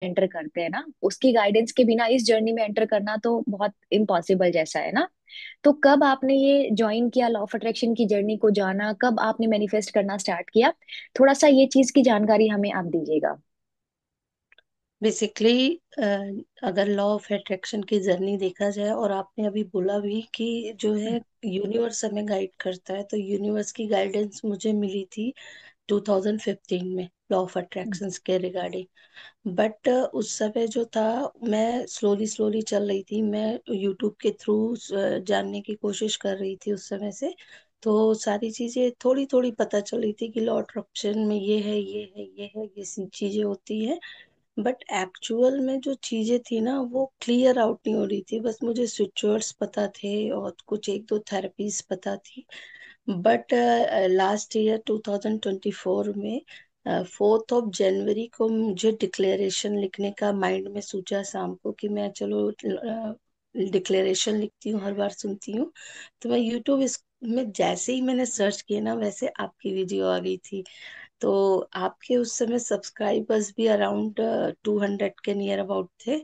Enter करते हैं ना, उसकी गाइडेंस के बिना इस जर्नी में एंटर करना तो बहुत इम्पॉसिबल जैसा है ना। तो कब आपने ये ज्वाइन किया, लॉ ऑफ अट्रैक्शन की जर्नी को जाना, कब आपने मैनिफेस्ट करना स्टार्ट किया? थोड़ा सा ये चीज की जानकारी हमें आप दीजिएगा। बेसिकली अगर लॉ ऑफ अट्रैक्शन की जर्नी देखा जाए, और आपने अभी बोला भी कि जो है यूनिवर्स हमें गाइड करता है, तो यूनिवर्स की गाइडेंस मुझे मिली थी 2015 में लॉ ऑफ अट्रैक्शंस के रिगार्डिंग। बट उस समय जो था, मैं स्लोली स्लोली चल रही थी, मैं यूट्यूब के थ्रू जानने की कोशिश कर रही थी उस समय से। तो सारी चीजें थोड़ी थोड़ी पता चल रही थी कि लॉ ऑफ अट्रैक्शन में ये है, ये है, ये है, ये सी चीजें होती हैं। बट एक्चुअल में जो चीजें थी ना, वो क्लियर आउट नहीं हो रही थी। बस मुझे स्विचवर्ड्स पता थे और कुछ एक दो थेरेपीज पता थी। बट लास्ट ईयर 2024 में 4 जनवरी को मुझे डिक्लेरेशन लिखने का माइंड में सूझा शाम को, कि मैं चलो डिक्लेरेशन लिखती हूँ, हर बार सुनती हूँ। तो मैं यूट्यूब इस में जैसे ही मैंने सर्च किया ना, वैसे आपकी वीडियो आ गई थी। तो आपके उस समय सब्सक्राइबर्स भी अराउंड 200 के नियर अबाउट थे।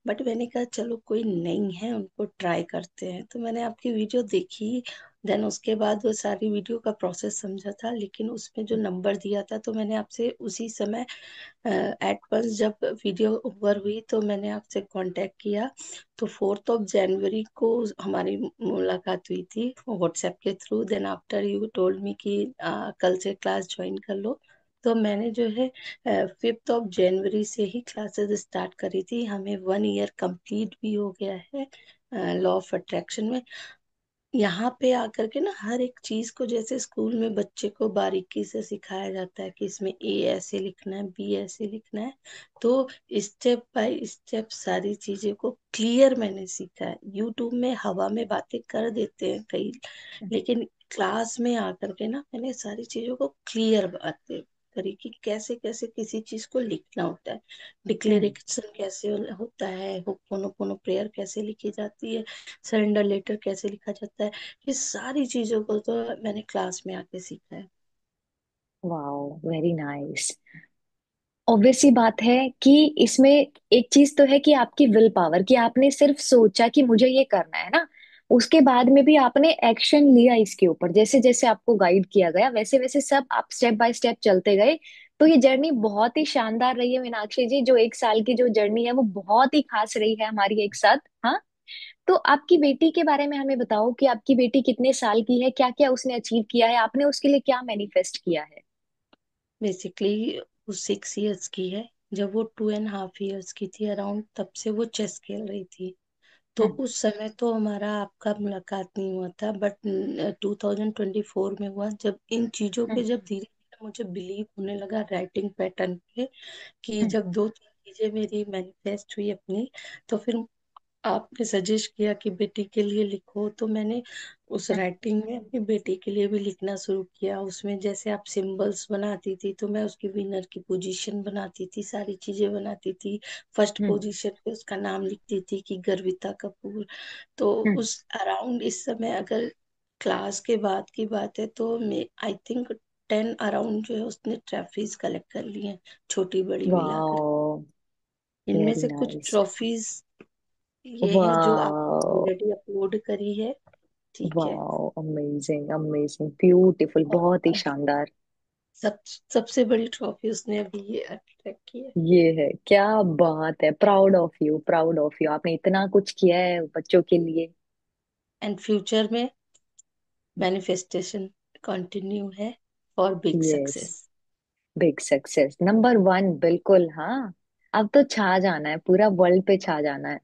बट मैंने कहा चलो कोई नहीं है, उनको ट्राई करते हैं, तो मैंने आपकी वीडियो देखी। देन उसके बाद वो सारी वीडियो का प्रोसेस समझा था, लेकिन उसमें जो नंबर दिया था, तो मैंने आपसे उसी समय एट वंस जब वीडियो ओवर हुई तो मैंने आपसे कांटेक्ट किया। तो 4 जनवरी को हमारी मुलाकात हुई थी व्हाट्सएप के through. Then after you told me कि कल से क्लास ज्वाइन कर लो। तो मैंने जो है 5 जनवरी से ही क्लासेस स्टार्ट करी थी। हमें 1 ईयर कंप्लीट भी हो गया है लॉ ऑफ अट्रैक्शन में। यहाँ पे आकर के ना, हर एक चीज को जैसे स्कूल में बच्चे को बारीकी से सिखाया जाता है कि इसमें ए ऐसे लिखना है, बी ऐसे लिखना है, तो स्टेप बाय स्टेप सारी चीजें को क्लियर मैंने सीखा है। यूट्यूब में हवा में बातें कर देते हैं कई, लेकिन क्लास में आकर के ना, मैंने सारी चीजों को क्लियर बातें करी कि कैसे कैसे किसी चीज को लिखना होता है, हम्म। डिक्लेरेशन कैसे होता है, होपोनोपोनो प्रेयर कैसे लिखी जाती है, सरेंडर लेटर कैसे लिखा जाता है। ये सारी चीजों को तो मैंने क्लास में आके सीखा है। Wow, very nice. ऑब्वियस सी बात है कि इसमें एक चीज तो है कि आपकी विल पावर, कि आपने सिर्फ सोचा कि मुझे ये करना है ना, उसके बाद में भी आपने एक्शन लिया इसके ऊपर। जैसे जैसे आपको गाइड किया गया वैसे वैसे सब आप स्टेप बाय स्टेप चलते गए। तो ये जर्नी बहुत ही शानदार रही है मीनाक्षी जी। जो 1 साल की जो जर्नी है वो बहुत ही खास रही है हमारी एक साथ। हाँ, तो आपकी बेटी के बारे में हमें बताओ कि आपकी बेटी कितने साल की है, क्या क्या उसने अचीव किया है, आपने उसके लिए क्या मैनिफेस्ट किया है? बेसिकली वो 6 इयर्स की है। जब वो 2.5 इयर्स की थी अराउंड, तब से वो चेस खेल रही थी। तो हम्म। उस समय तो हमारा आपका मुलाकात नहीं हुआ था, बट 2024 में हुआ, जब इन चीजों पे हम्म। जब धीरे धीरे मुझे बिलीव होने लगा राइटिंग पैटर्न पे, कि हम्म। जब दो तीन चीजें मेरी मैनिफेस्ट हुई अपनी, तो फिर आपने सजेस्ट किया कि बेटी के लिए लिखो। तो मैंने उस हम्म। राइटिंग में अपनी बेटी के लिए भी लिखना शुरू किया। उसमें जैसे आप सिंबल्स बनाती थी, तो मैं उसकी विनर की पोजीशन बनाती थी, सारी चीजें बनाती थी। फर्स्ट हम्म। पोजीशन पे उसका नाम लिखती थी कि गर्विता कपूर। तो हम्म। उस अराउंड इस समय अगर क्लास के बाद की बात है, तो मैं आई थिंक 10 अराउंड जो है उसने ट्रॉफीज कलेक्ट कर ली हैं, छोटी बड़ी मिलाकर। वाओ, इनमें वेरी से कुछ नाइस। ट्रॉफीज ये है जो आपने वाओ। ऑलरेडी अपलोड करी है। ठीक है। वाओ, अमेजिंग अमेजिंग, ब्यूटीफुल, और बहुत ही अभी शानदार। सब सबसे बड़ी ट्रॉफी उसने अभी ये अट्रैक्ट की है। ये है, क्या बात है, proud of you, proud of you, आपने इतना कुछ किया है बच्चों के लिए। एंड फ्यूचर में मैनिफेस्टेशन कंटिन्यू है for big yes, success. Big success number one, बिल्कुल हाँ। अब तो छा जाना है, पूरा वर्ल्ड पे छा जाना है।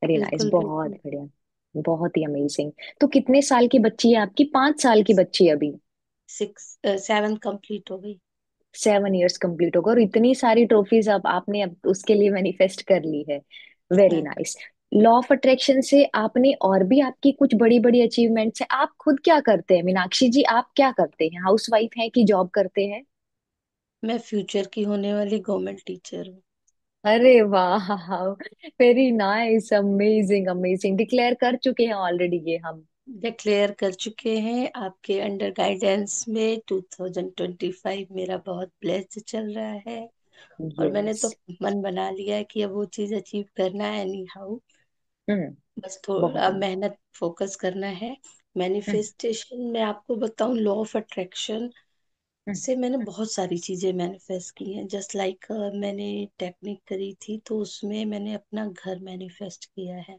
वेरी नाइस, बिल्कुल बहुत बिल्कुल। बढ़िया, बहुत ही अमेजिंग। तो कितने साल की बच्ची है आपकी? 5 साल की बच्ची है अभी? 7 कंप्लीट हो गई। 7 इयर्स कंप्लीट होगा और इतनी सारी ट्रॉफीज अब आपने अब उसके लिए मैनिफेस्ट कर ली है। वेरी हाँ। नाइस। लॉ ऑफ अट्रैक्शन से आपने और भी आपकी कुछ बड़ी बड़ी अचीवमेंट्स है। आप खुद क्या करते हैं मीनाक्षी जी, आप क्या करते हैं? हाउसवाइफ हैं कि जॉब करते हैं? मैं फ्यूचर की होने वाली गवर्नमेंट टीचर हूँ। अरे वाह, very nice, amazing amazing, declare कर चुके हैं ऑलरेडी ये हम। डिक्लेयर कर चुके हैं आपके अंडर गाइडेंस में। 2025 मेरा बहुत ब्लेस्ड चल रहा है। और मैंने यस। तो मन बना लिया है कि अब वो चीज अचीव करना है एनी हाउ। हम्म। बस बहुत थोड़ा नाइस। मेहनत फोकस करना है। हम्म। मैनिफेस्टेशन में आपको बताऊं, लॉ ऑफ अट्रैक्शन हम्म। से मैंने बहुत सारी चीजें मैनिफेस्ट की हैं। जस्ट लाइक मैंने टेक्निक करी थी तो उसमें मैंने अपना घर मैनिफेस्ट किया है।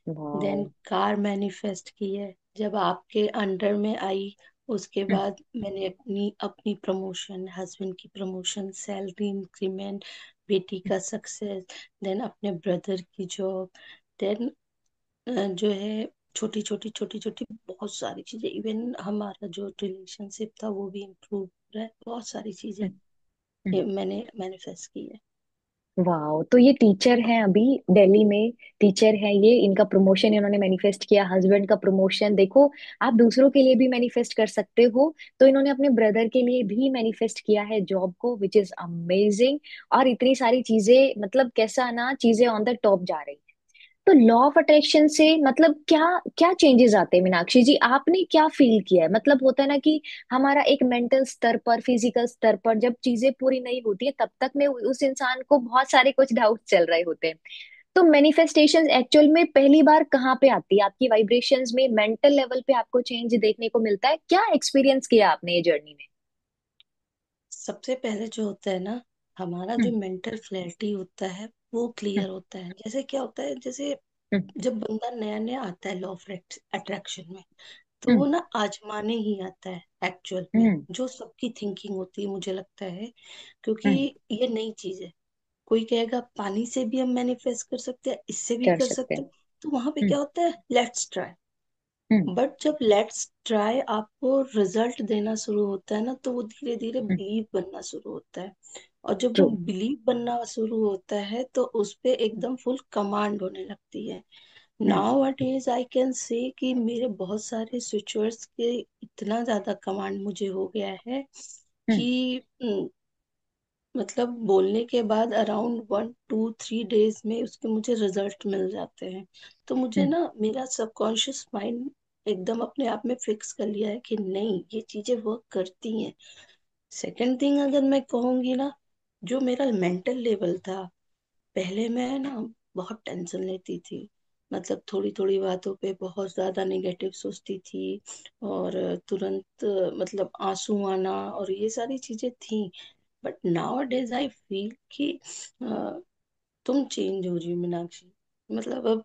वाओ। देन कार मैनिफेस्ट की है जब आपके अंडर में आई। उसके हम्म। बाद मैंने अपनी अपनी प्रमोशन, हस्बैंड की प्रमोशन, सैलरी इंक्रीमेंट, बेटी का सक्सेस, देन अपने ब्रदर की जॉब, देन जो है छोटी छोटी छोटी छोटी बहुत सारी चीजें, इवन हमारा जो रिलेशनशिप था वो भी इम्प्रूव हो रहा है। बहुत सारी चीजें हम्म। हम्म। ये मैंने मैनिफेस्ट की है। वाओ, तो ये टीचर हैं अभी दिल्ली में, टीचर हैं ये, इनका प्रमोशन इन्होंने मैनिफेस्ट किया, हस्बैंड का प्रमोशन। देखो, आप दूसरों के लिए भी मैनिफेस्ट कर सकते हो, तो इन्होंने अपने ब्रदर के लिए भी मैनिफेस्ट किया है जॉब को, विच इज अमेजिंग। और इतनी सारी चीजें, मतलब कैसा ना, चीजें ऑन द टॉप जा रही। तो लॉ ऑफ अट्रैक्शन से मतलब क्या क्या चेंजेस आते हैं मीनाक्षी जी, आपने क्या फील किया है? मतलब होता है ना कि हमारा एक मेंटल स्तर पर, फिजिकल स्तर पर जब चीजें पूरी नहीं होती है, तब तक में उस इंसान को बहुत सारे कुछ डाउट चल रहे होते हैं। तो मैनिफेस्टेशन एक्चुअल में पहली बार कहाँ पे आती है? आपकी वाइब्रेशंस में, मेंटल लेवल पे आपको चेंज देखने को मिलता है? क्या एक्सपीरियंस किया आपने ये जर्नी में? सबसे पहले जो होता है ना, हमारा जो हम्म। मेंटल क्लैरिटी होता है वो हम्म। क्लियर होता है। जैसे क्या होता है, जैसे हम्म। जब बंदा नया नया आता है लॉ ऑफ अट्रैक्शन में, तो हम्म। वो ना आजमाने ही आता है एक्चुअल में। हम्म। जो सबकी थिंकिंग होती है मुझे लगता है, क्योंकि हम्म। ये नई चीज है। कोई कहेगा पानी से भी हम मैनिफेस्ट कर सकते हैं, इससे भी कर कर सकते सकते हैं। हैं। तो वहां पे हम्म। क्या होता है, लेट्स ट्राई। हम्म। बट जब लेट्स ट्राई आपको रिजल्ट देना शुरू होता है ना, तो वो धीरे धीरे हम्म। बिलीव बनना शुरू होता है। और जब वो ट्रू। बिलीव बनना शुरू होता है तो उस पे एकदम फुल कमांड होने लगती है। Hmm. Now it is I can say कि मेरे बहुत सारे स्विचर्स के इतना ज्यादा कमांड मुझे हो गया है हम्म। कि मतलब बोलने के बाद अराउंड 1 2 3 डेज में उसके मुझे रिजल्ट मिल जाते हैं। तो मुझे हम्म। ना मेरा सबकॉन्शियस माइंड एकदम अपने आप में फिक्स कर लिया है कि नहीं, ये चीजें वर्क करती हैं। सेकंड थिंग अगर मैं कहूंगी ना, जो मेरा मेंटल लेवल था, पहले मैं ना बहुत टेंशन लेती थी। मतलब थोड़ी थोड़ी बातों पे बहुत ज्यादा नेगेटिव सोचती थी, और तुरंत मतलब आंसू आना और ये सारी चीजें थी। But now days I feel कि अ, तुम चेंज हो रही हो मीनाक्षी। मतलब अब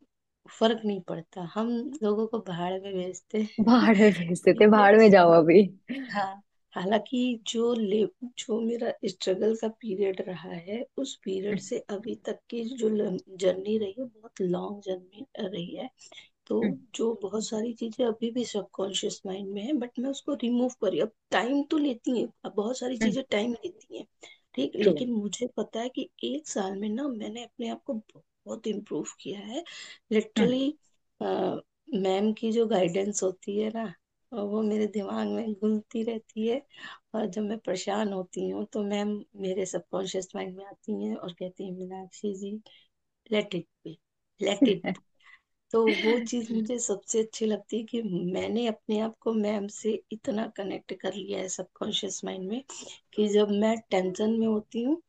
फर्क नहीं पड़ता, हम लोगों को भाड़ में भेजते हैं। भाड़ में भेज देते, धीरे भाड़ में जाओ अभी। हाँ। हालांकि जो मेरा स्ट्रगल का पीरियड रहा है, उस पीरियड से अभी तक की जो जर्नी रही है, बहुत लॉन्ग जर्नी रही है। तो जो बहुत सारी चीजें अभी भी सबकॉन्शियस माइंड में है, बट मैं उसको रिमूव करी। अब टाइम तो लेती है, अब बहुत सारी चीजें टाइम लेती हैं, ठीक। ट्रू। लेकिन मुझे पता है कि 1 साल में ना मैंने अपने आप को बहुत इम्प्रूव किया है। लिटरली मैम की जो गाइडेंस होती है ना, वो मेरे दिमाग में घूमती रहती है। और जब मैं परेशान होती हूँ तो मैम मेरे सबकॉन्शियस माइंड में आती हैं और कहती हैं, Meenakshi ji, let it be, let it. तो वो चीज मुझे सबसे अच्छी लगती है कि मैंने अपने आप को मैम से इतना कनेक्ट कर लिया है सबकॉन्शियस माइंड में, कि जब मैं टेंशन में होती हूँ,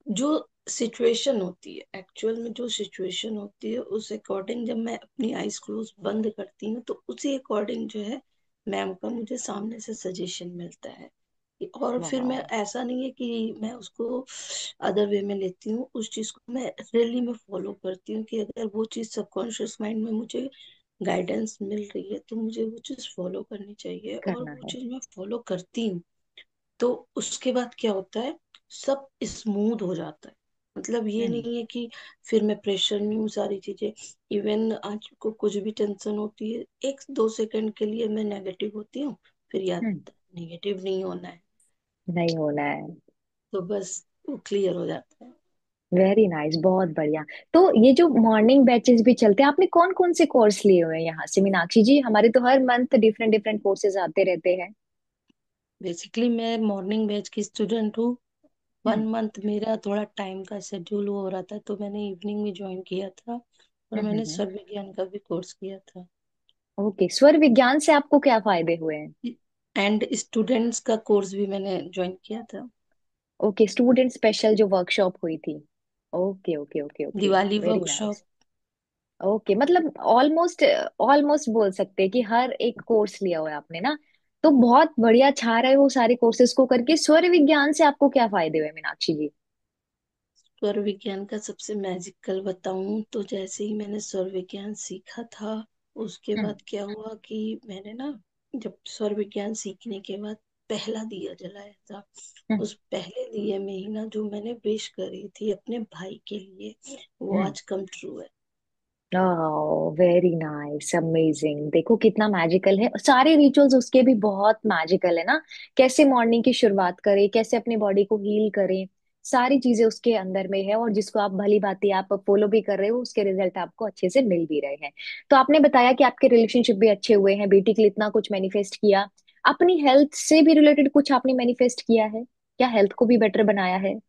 जो सिचुएशन होती है, एक्चुअल में जो सिचुएशन होती है, उस अकॉर्डिंग जब मैं अपनी आईज क्लोज बंद करती हूँ, तो उसी अकॉर्डिंग जो है मैम का मुझे सामने से सजेशन मिलता है। और फिर मैं, वाह। ऐसा नहीं है कि मैं उसको अदर वे में लेती हूँ, उस चीज को मैं रियली में फॉलो करती हूँ कि अगर वो चीज सबकॉन्शियस माइंड में मुझे गाइडेंस मिल रही है तो मुझे वो चीज फॉलो करनी चाहिए, और करना वो है। चीज मैं फॉलो करती हूँ। तो उसके बाद क्या होता है, सब स्मूथ हो जाता है। मतलब ये हम्म। नहीं है कि फिर मैं प्रेशर में हूँ सारी चीजें। इवन आज को कुछ भी टेंशन होती है, 1 2 सेकंड के लिए मैं नेगेटिव होती हूँ, फिर याद हम्म। आता है नेगेटिव नहीं होना है। नहीं होना है। तो बस वो क्लियर हो जाता है। वेरी नाइस, बहुत बढ़िया। तो ये जो मॉर्निंग बैचेस भी चलते हैं, आपने कौन कौन से कोर्स लिए हुए हैं यहाँ से मीनाक्षी जी? हमारे तो हर मंथ डिफरेंट डिफरेंट कोर्सेज आते रहते हैं। बेसिकली मैं मॉर्निंग बैच की स्टूडेंट हूँ। हम्म। 1 मंथ मेरा थोड़ा टाइम का शेड्यूल हो रहा था, तो मैंने इवनिंग में ज्वाइन किया था, और हम्म। मैंने स्वर विज्ञान का भी कोर्स किया था। ओके, स्वर विज्ञान से आपको क्या फायदे हुए हैं? एंड स्टूडेंट्स का कोर्स भी मैंने ज्वाइन किया था। ओके, स्टूडेंट स्पेशल जो वर्कशॉप हुई थी। Okay okay okay okay. Diwali very workshop. Nice. Okay, मतलब ऑलमोस्ट, ऑलमोस्ट बोल सकते हैं कि हर एक कोर्स लिया हुआ है आपने ना। तो बहुत बढ़िया छा रहे हो सारे कोर्सेज को करके। स्वर विज्ञान से आपको क्या फायदे हुए मीनाक्षी जी? स्वर विज्ञान का सबसे मैजिकल बताऊं तो जैसे ही मैंने स्वर विज्ञान सीखा था, उसके हम्म। बाद क्या हुआ कि मैंने ना, जब स्वर विज्ञान सीखने के बाद पहला दिया जलाया था, हम्म। उस पहले दिए में ही ना जो मैंने विश करी थी अपने भाई के लिए, वो हम्म। आज कम ट्रू है। Oh very nice, amazing. देखो कितना मैजिकल है, सारे रिचुअल्स उसके भी बहुत मैजिकल है ना। कैसे मॉर्निंग की शुरुआत करें, कैसे अपनी बॉडी को हील करें, सारी चीजें उसके अंदर में है। और जिसको आप भली भांति आप फॉलो भी कर रहे हो, उसके रिजल्ट आपको अच्छे से मिल भी रहे हैं। तो आपने बताया कि आपके रिलेशनशिप भी अच्छे हुए हैं, बेटी के लिए इतना कुछ मैनिफेस्ट किया। अपनी हेल्थ से भी रिलेटेड कुछ आपने मैनिफेस्ट किया है क्या? हेल्थ को भी बेटर बनाया है?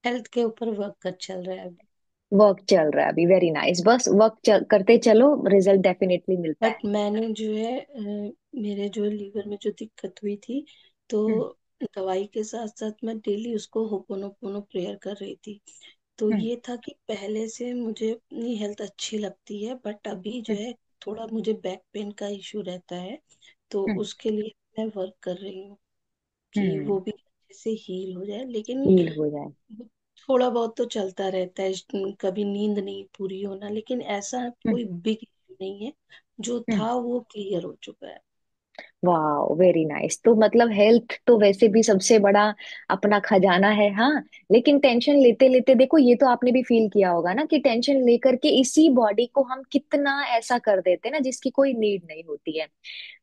हेल्थ के ऊपर वर्क कर चल रहा है अभी। वर्क चल रहा है अभी, वेरी नाइस। बस करते चलो, रिजल्ट डेफिनेटली मिलता बट है। मैंने जो है मेरे जो लीवर में जो दिक्कत हुई थी, तो हम्म। दवाई के साथ साथ मैं डेली उसको होपोनोपोनो प्रेयर कर रही थी। तो हम्म। ये था कि पहले से मुझे अपनी हेल्थ अच्छी लगती है, बट अभी जो हम्म। है थोड़ा मुझे बैक पेन का इशू रहता है। तो हम्म। उसके लिए मैं वर्क कर रही हूँ कि हम्म। वो भी अच्छे से हील हो जाए, लेकिन हील हो जाए। थोड़ा बहुत तो चलता रहता है। कभी नींद नहीं पूरी होना, लेकिन ऐसा हम्म। कोई बिग इशू नहीं है। जो हम्म। था वो क्लियर हो चुका है। वाह वेरी नाइस। तो मतलब हेल्थ तो वैसे भी सबसे बड़ा अपना खजाना है, हाँ। लेकिन टेंशन लेते लेते देखो, ये तो आपने भी फील किया होगा ना कि टेंशन लेकर के इसी बॉडी को हम कितना ऐसा कर देते हैं ना जिसकी कोई नीड नहीं होती है।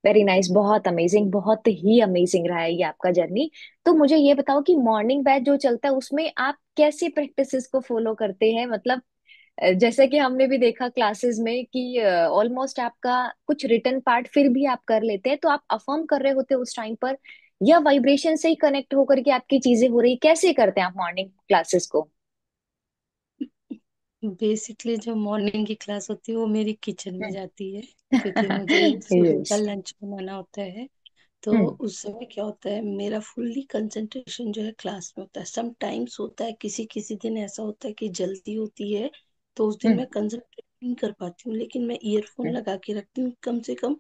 वेरी नाइस, बहुत अमेजिंग, बहुत ही अमेजिंग रहा है ये आपका जर्नी। तो मुझे ये बताओ कि मॉर्निंग बैच जो चलता है उसमें आप कैसे प्रैक्टिसेस को फॉलो करते हैं? मतलब जैसे कि हमने भी देखा क्लासेस में कि ऑलमोस्ट आपका कुछ रिटर्न पार्ट फिर भी आप कर लेते हैं, तो आप अफर्म कर रहे होते हैं उस टाइम पर, या वाइब्रेशन से ही कनेक्ट होकर के आपकी चीजें हो रही, कैसे करते हैं आप मॉर्निंग क्लासेस को? बेसिकली जो मॉर्निंग की क्लास होती है वो मेरी किचन में जाती है, क्योंकि मुझे सुबह का यस। लंच बनाना होता है। तो हम्म। उस समय क्या होता है, मेरा फुल्ली कंसंट्रेशन जो है क्लास में होता है। सम टाइम्स होता है, किसी किसी दिन ऐसा होता है कि जल्दी होती है, तो उस दिन हम्म। मैं कंसंट्रेट नहीं कर पाती हूँ, लेकिन मैं ईयरफोन हम्म। लगा के रखती हूँ। कम से कम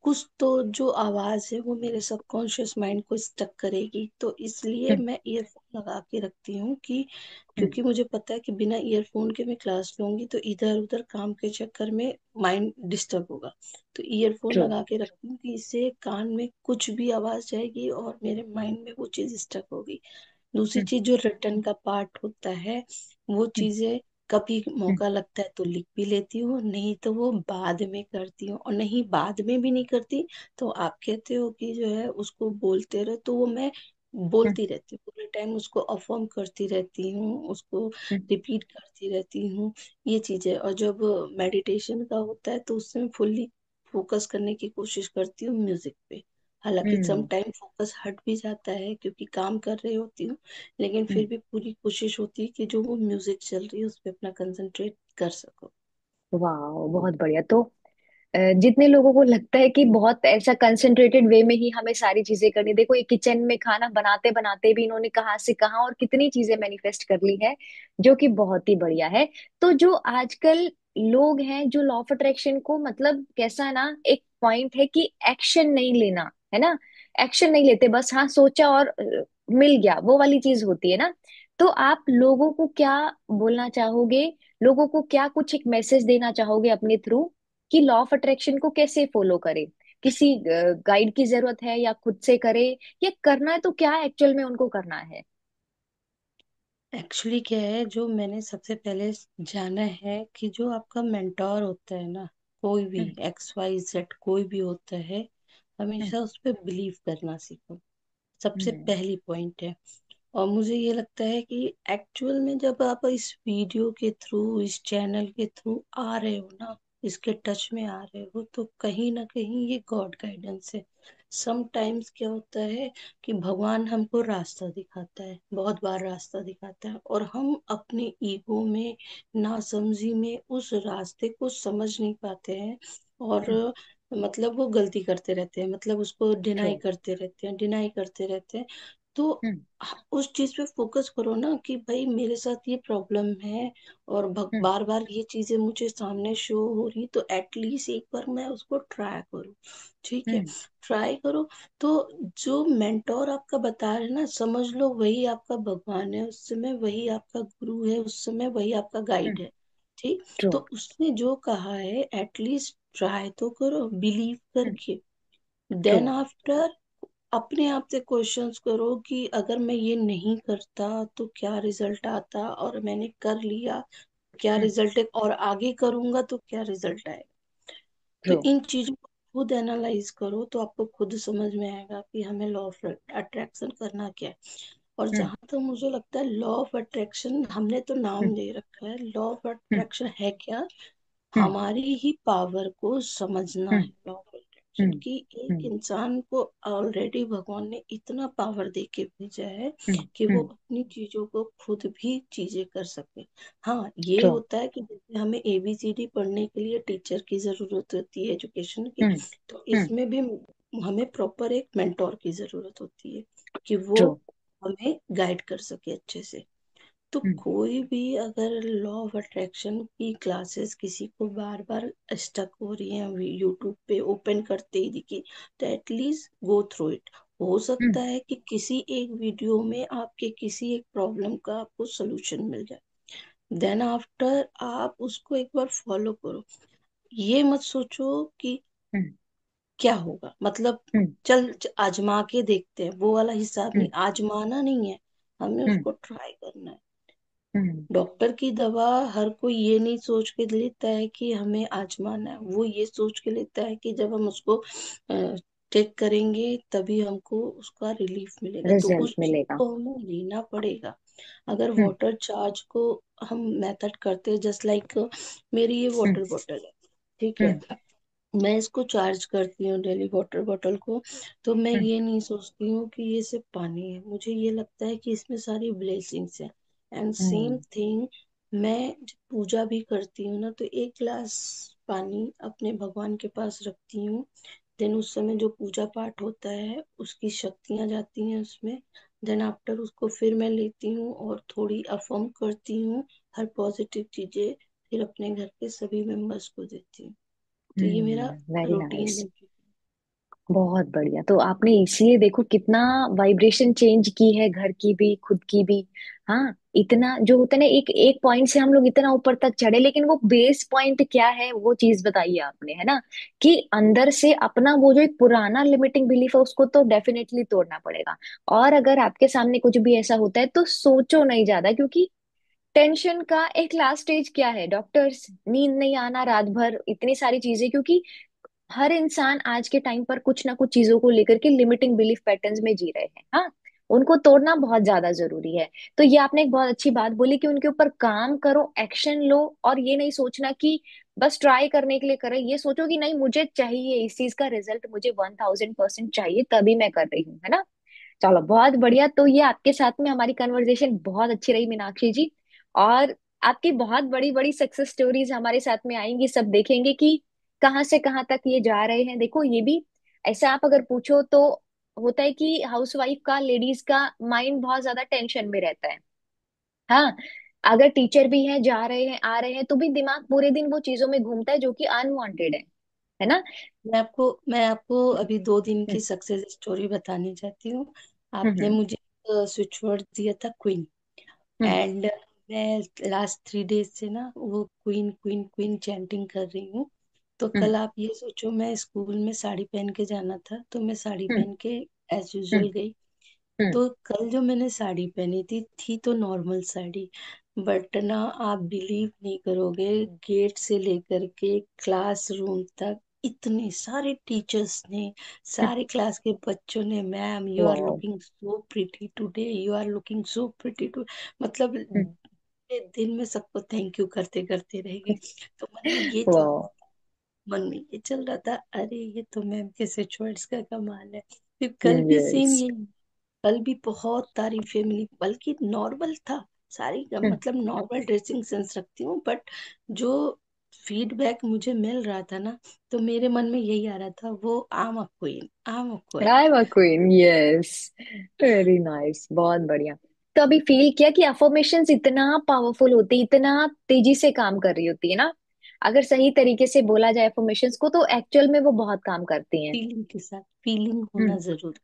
कुछ तो जो आवाज है वो मेरे सबकॉन्शियस माइंड को स्टक करेगी, तो इसलिए हम्म। मैं ईयरफोन लगा के रखती हूँ कि, हम्म। क्योंकि मुझे पता है कि बिना ईयरफोन के मैं क्लास लूंगी तो इधर उधर काम के चक्कर में माइंड डिस्टर्ब होगा। तो ईयरफोन ट्रू। लगा के रखती हूँ कि इससे कान में कुछ भी आवाज जाएगी और मेरे माइंड में वो चीज स्टक होगी। दूसरी हम्म। चीज जो रिटर्न का पार्ट होता है, वो हम्म। चीजें कभी हम्म। मौका लगता है तो लिख भी लेती हूँ, नहीं तो वो बाद में करती हूँ। और नहीं, बाद में भी नहीं करती तो आप कहते हो कि जो है उसको बोलते रहो, तो वो मैं हम्म। बोलती रहती हूँ पूरे टाइम, उसको अफर्म करती रहती हूँ, उसको हम्म। रिपीट करती रहती हूँ। ये चीजें। और जब मेडिटेशन का होता है तो उसमें फुल्ली फोकस करने की कोशिश करती हूँ म्यूजिक पे। हालांकि सम हम्म। टाइम फोकस हट भी जाता है क्योंकि काम कर रही होती हूँ, लेकिन हम्म। फिर भी पूरी कोशिश होती है कि जो वो म्यूजिक चल रही है उस पर अपना कंसंट्रेट कर सको। वाह बहुत बढ़िया। तो जितने लोगों को लगता है कि बहुत ऐसा कंसंट्रेटेड वे में ही हमें सारी चीजें करनी, देखो ये किचन में खाना बनाते बनाते भी इन्होंने कहाँ से कहाँ और कितनी चीजें मैनिफेस्ट कर ली है, जो कि बहुत ही बढ़िया है। तो जो आजकल लोग हैं जो लॉ ऑफ अट्रैक्शन को, मतलब कैसा है ना, एक पॉइंट है कि एक्शन नहीं लेना है ना, एक्शन नहीं लेते, बस हाँ सोचा और मिल गया, वो वाली चीज होती है ना। तो आप लोगों को क्या बोलना चाहोगे? लोगों को क्या कुछ एक मैसेज देना चाहोगे अपने थ्रू कि लॉ ऑफ अट्रैक्शन को कैसे फॉलो करे? किसी गाइड की जरूरत है या खुद से करे, या करना है तो क्या एक्चुअल में उनको करना है? एक्चुअली क्या है, जो मैंने सबसे पहले जाना है कि जो आपका मेंटोर होता है ना, कोई भी हम्म। XYZ कोई भी होता है, हम्म। हमेशा उस पर बिलीव करना सीखो। सबसे हम्म। पहली पॉइंट है। और मुझे ये लगता है कि एक्चुअल में जब आप इस वीडियो के थ्रू, इस चैनल के थ्रू आ रहे हो ना, इसके टच में आ रहे हो, तो कहीं ना कहीं ये गॉड गाइडेंस है। सम टाइम्स क्या होता है कि भगवान हमको रास्ता दिखाता है, बहुत बार रास्ता दिखाता है, और हम अपने ईगो में, नासमझी में उस रास्ते को समझ नहीं पाते हैं। और मतलब वो गलती करते रहते हैं, मतलब उसको ट्रू। डिनाई करते रहते हैं, डिनाई करते रहते हैं। तो हम्म। उस चीज पे फोकस करो ना कि भाई मेरे साथ ये प्रॉब्लम है, और हम्म। बार बार ये चीजें मुझे सामने शो हो रही, तो एटलीस्ट एक बार मैं उसको ट्राई करूँ। ठीक है, हम्म। ट्राई करो। तो जो मेंटोर आपका बता रहे हैं ना, समझ लो वही आपका भगवान है उस समय, वही आपका गुरु है उस समय, वही आपका गाइड हम्म। है। ठीक। ट्रू। तो उसने जो कहा है एटलीस्ट ट्राई तो करो बिलीव हम्म। करके। ट्रू। देन आफ्टर अपने आप से क्वेश्चंस करो कि अगर मैं ये नहीं करता तो क्या रिजल्ट आता, और मैंने कर लिया क्या हम्म। रिजल्ट है, और आगे करूंगा तो क्या रिजल्ट आएगा। तो ट्रू। इन चीजों को खुद एनालाइज करो तो आपको खुद समझ में आएगा कि हमें लॉ ऑफ अट्रैक्शन करना क्या है। और हम्म। जहां तक मुझे लगता है लॉ ऑफ अट्रैक्शन, हमने तो नाम हम्म। दे रखा है, लॉ ऑफ हम्म। अट्रैक्शन है क्या? हम्म। हमारी ही पावर को समझना है हम्म। लॉ ऑफ अट्रैक्शन हम्म। की। एक हम्म। इंसान को ऑलरेडी भगवान ने इतना पावर दे के भेजा है हम्म। कि वो हम्म। अपनी चीजों को खुद भी चीजें कर सके। हाँ, ये ट्रू। होता है कि जैसे हमें एबीसीडी पढ़ने के लिए टीचर की जरूरत होती है, एजुकेशन की, हम्म। तो हम्म। इसमें भी हमें प्रॉपर एक मेंटोर की जरूरत होती है कि वो ट्रू। हमें गाइड कर सके अच्छे से। तो हम्म। कोई भी अगर लॉ ऑफ अट्रैक्शन की क्लासेस किसी को बार बार स्टक हो रही हैं यूट्यूब पे ओपन करते ही दिखी, तो एटलीस्ट गो थ्रू इट। हो हम्म। सकता है कि किसी एक वीडियो में आपके किसी एक प्रॉब्लम का आपको सोल्यूशन मिल जाए। देन आफ्टर आप उसको एक बार फॉलो करो। ये मत सोचो कि हम्म। क्या होगा, मतलब हम्म। चल आजमा के देखते हैं, वो वाला हिसाब नहीं, हम्म। आजमाना नहीं है, हमें हम्म। उसको ट्राई करना है। हम्म। डॉक्टर की दवा हर कोई ये नहीं सोच के लेता है कि हमें आजमाना है, वो ये सोच के लेता है कि जब हम उसको टेक करेंगे तभी हमको उसका रिलीफ मिलेगा, तो रिजल्ट उस चीज मिलेगा। को हमें लेना पड़ेगा। अगर हम्म। वाटर चार्ज को हम मेथड करते हैं, जस्ट लाइक मेरी ये हम्म। वाटर बॉटल है, ठीक है, हम्म। मैं इसको चार्ज करती हूँ डेली वाटर बॉटल को, तो मैं हम्म। ये नहीं सोचती हूँ कि ये सिर्फ पानी है, मुझे ये लगता है कि इसमें सारी ब्लेसिंग्स हैं। And same hmm. थिंग, मैं जब पूजा भी करती हूँ ना, तो एक गिलास पानी अपने भगवान के पास रखती हूँ। देन उस समय जो पूजा पाठ होता है उसकी शक्तियाँ जाती हैं उसमें। देन आफ्टर उसको फिर मैं लेती हूँ और थोड़ी अफर्म करती हूँ, हर पॉजिटिव चीजें फिर अपने घर के सभी मेंबर्स को देती हूँ। तो ये मेरा वेरी रूटीन नाइस। बन चुका बहुत बढ़िया। तो आपने इसलिए देखो कितना वाइब्रेशन चेंज की है, घर की भी खुद की भी। हाँ, इतना जो होता है ना, एक एक पॉइंट से हम लोग इतना ऊपर तक चढ़े, लेकिन वो बेस पॉइंट क्या है वो चीज बताइए आपने, है ना। कि अंदर से अपना वो जो एक पुराना लिमिटिंग बिलीफ है उसको तो डेफिनेटली तोड़ना पड़ेगा। और अगर आपके सामने कुछ भी ऐसा होता है तो सोचो नहीं ज्यादा, क्योंकि टेंशन का एक लास्ट स्टेज क्या है? डॉक्टर्स, नींद नहीं आना रात भर, इतनी सारी चीजें, क्योंकि हर इंसान आज के टाइम पर कुछ ना कुछ चीजों को लेकर के लिमिटिंग बिलीफ पैटर्न्स में जी रहे हैं। हाँ, उनको तोड़ना बहुत ज्यादा जरूरी है। तो ये आपने एक बहुत अच्छी बात बोली कि उनके ऊपर काम करो, एक्शन लो, और ये नहीं सोचना कि बस ट्राई करने के लिए करें। ये सोचो कि नहीं, मुझे चाहिए इस चीज का रिजल्ट, मुझे 1000% चाहिए, तभी मैं कर रही हूँ, है ना। चलो बहुत बढ़िया। तो ये आपके साथ में हमारी कन्वर्सेशन बहुत अच्छी रही मीनाक्षी जी। और आपकी बहुत बड़ी बड़ी सक्सेस स्टोरीज हमारे साथ में आएंगी, सब देखेंगे कि कहाँ से कहाँ तक ये जा रहे हैं। देखो ये भी ऐसा, आप अगर पूछो तो होता है कि हाउसवाइफ का, लेडीज का माइंड बहुत ज्यादा टेंशन में रहता है। हाँ, अगर टीचर भी हैं, जा रहे हैं आ रहे हैं, तो भी दिमाग पूरे दिन वो चीजों में घूमता है जो कि अनवांटेड है ना। मैं आपको अभी 2 दिन हम्म। की सक्सेस स्टोरी बतानी चाहती हूँ। आपने हम्म। मुझे स्विच वर्ड दिया था क्वीन, हम्म। एंड मैं लास्ट 3 डेज से ना वो क्वीन क्वीन क्वीन चैंटिंग कर रही हूँ। तो हम्म। कल आप ये सोचो, मैं स्कूल में साड़ी पहन के जाना था, तो मैं साड़ी हम्म। पहन के एज हम्म। यूजुअल गई। हम्म। तो कल जो मैंने साड़ी पहनी थी तो नॉर्मल साड़ी, बट ना आप बिलीव नहीं करोगे, गेट से लेकर के क्लासरूम तक इतने सारे टीचर्स ने, हम्म। सारे क्लास के बच्चों ने, मैम यू आर वाह। Looking so pretty today, you are looking so pretty too, मतलब दिन में सबको थैंक यू करते करते रह गई। तो मन में ये चल वाह। मन में ये चल रहा था, अरे ये तो मैम के चॉइस का कमाल है। फिर कल भी सेम यस। यही, कल भी बहुत तारीफें मिली, बल्कि नॉर्मल था, सारी हम्म। मतलब नॉर्मल ड्रेसिंग सेंस रखती हूँ, बट जो फीडबैक मुझे मिल रहा था ना, तो मेरे मन में यही आ रहा था, वो I am a queen, I am a queen. I am a queen, yes. Very nice, बहुत बढ़िया। तो अभी फील किया कि अफर्मेशंस इतना पावरफुल होती है, इतना तेजी से काम कर रही होती है ना। अगर सही तरीके से बोला जाए अफर्मेशंस को, तो एक्चुअल में वो बहुत काम करती हैं। फीलिंग के साथ फीलिंग होना जरूरी।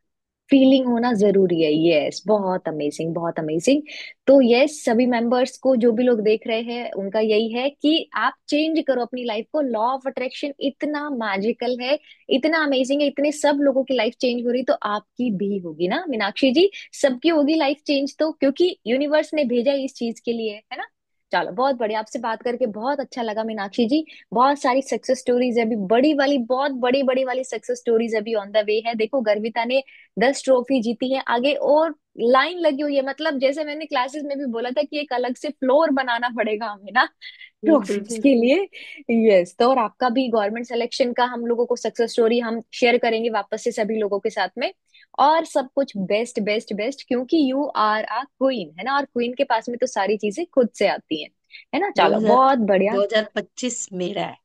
फीलिंग होना जरूरी है, यस। बहुत अमेजिंग, बहुत अमेजिंग। तो यस, सभी मेंबर्स को, जो भी लोग देख रहे हैं, उनका यही है कि आप चेंज करो अपनी लाइफ को। लॉ ऑफ अट्रैक्शन इतना मैजिकल है, इतना अमेजिंग है, इतने सब लोगों की लाइफ चेंज हो रही, तो आपकी भी होगी ना मीनाक्षी जी। सबकी होगी लाइफ चेंज, तो क्योंकि यूनिवर्स ने भेजा है इस चीज के लिए, है ना। चलो, बहुत बढ़िया, आपसे बात करके बहुत अच्छा लगा मीनाक्षी जी। बहुत सारी सक्सेस स्टोरीज अभी, बड़ी वाली, बहुत बड़ी बड़ी वाली सक्सेस स्टोरीज अभी ऑन द वे है। देखो, गर्विता ने 10 ट्रॉफी जीती है, आगे और लाइन लगी हुई है। मतलब जैसे मैंने क्लासेस में भी बोला था कि एक अलग से फ्लोर बनाना पड़ेगा हमें ना, बिल्कुल ट्रॉफीज के बिल्कुल। लिए। यस, तो और आपका भी गवर्नमेंट सिलेक्शन का हम लोगों को सक्सेस स्टोरी हम शेयर करेंगे वापस से सभी लोगों के साथ में। और सब कुछ बेस्ट बेस्ट बेस्ट, क्योंकि यू आर आ क्वीन, है ना। और क्वीन के पास में तो सारी चीजें खुद से आती हैं, है ना। दो चलो, हजार बहुत बढ़िया। 2025 मेरा है।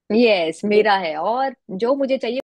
यस, दो मेरा है, और जो मुझे चाहिए